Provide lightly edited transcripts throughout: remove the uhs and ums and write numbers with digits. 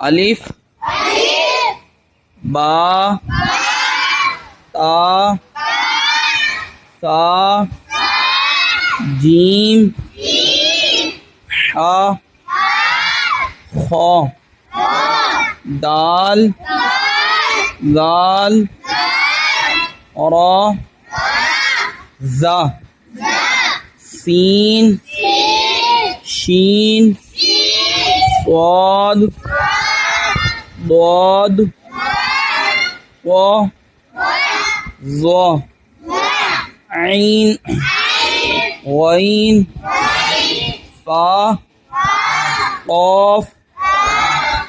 الف با تا سا جیم حا خا دال ذال را زا سین شین صاد ضاد طا ظا عین غین فا قاف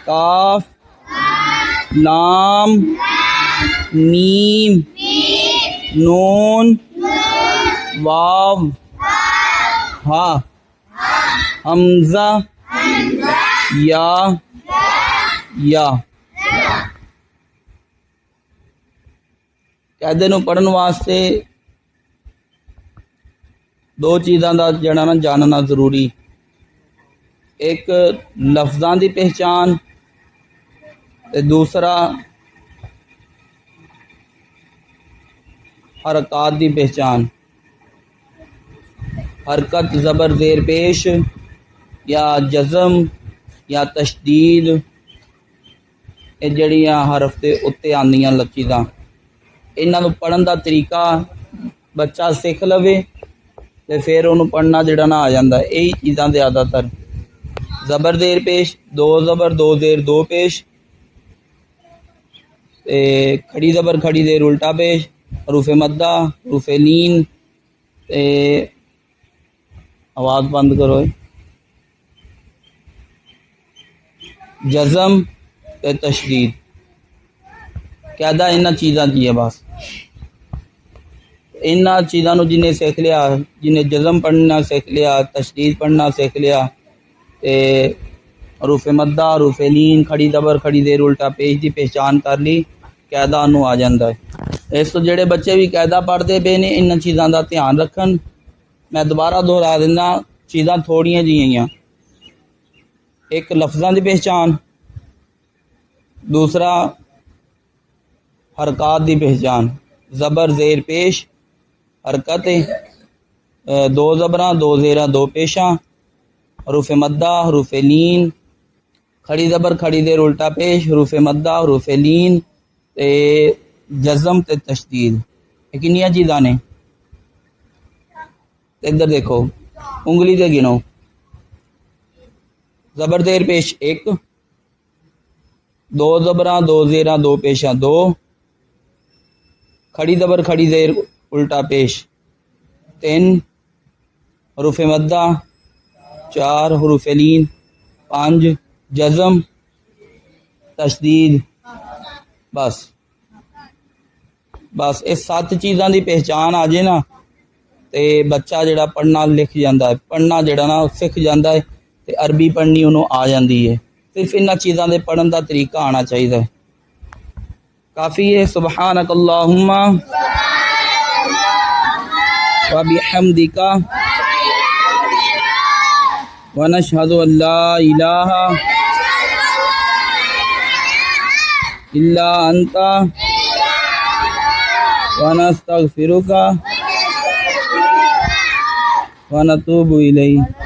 کاف لام میم نون واو ہا حمزہ یا قاعدے نو پڑھن واسطے دو چیزاں دا جڑا نا جاننا ضروری، ایک لفظاں دی پہچان تے دوسرا حرکات دی پہچان۔ حرکت زبر زیر پیش یا جزم یا تشدید یہ جڑیاں حرف دے اتے آندیاں چیزاں، انہاں نوں پڑھن دا طریقہ بچہ سکھ لوے تے پھر انہوں پڑھنا جڑا نا آ جاندا ہے۔ یہی چیزاں زیادہ تر زبر زیر پیش، دو زبر دو زیر دو پیش، تے کھڑی زبر کھڑی زیر الٹا پیش، حروف مدہ حروف لین تے آواز بند کرو، جزم تے تشدید، قاعدہ انہاں چیزاں دی ہے بس۔ انہاں چیزاں نو جنہیں سیکھ لیا، جنہیں جزم پڑھنا سیکھ لیا، تشدید پڑھنا سیکھ لیا تے حروف مدہ حروف لین کھڑی زبر کھڑی زیر الٹا پیش دی پہچان کر لی، قاعدہ انہوں آ جاندا ہے۔ اس تو جڑے بچے بھی قاعدہ پڑھتے پے نے انہاں چیزاں دا دھیان رکھن۔ میں دوبارہ دہرا دینا، چیزاں تھوڑیاں جیاں، ایک لفظاں دی پہچان، دوسرا حرکات دی پہچان۔ زبر زیر پیش حرکت دو زبراں دو زیراں دو پیشاں، حروف مدہ حروف لین کھڑی زبر کھڑی زیر الٹا پیش، حروف مدہ حروف لین تے جزم تے تشدید، یہ کنیاں چیزاں نے؟ ادھر دیکھو انگلی تے گنو، زبر زیر پیش ایک، دو زبراں دو زیراں دو پیشاں دو، کھڑی زبر کھڑی زیر الٹا پیش تین، حروف مدہ چار، حروف لین پانچ، جزم تشدید، بس اس 7 چیزاں دی پہچان آ جائے نا تے بچہ جڑا پڑھنا لکھ جاندا ہے، پڑھنا جڑا نا سکھ جاندا ہے تے عربی پڑھنی انہوں آ جاندی ہے۔ صرف انہاں چیزاں دے پڑھن دا طریقہ آنا چاہیے، کافی ہے۔ سبحانک اللہم وبحمدک ونشہد ان لا الہ الا انت ونستغفرک ونتوب الیک۔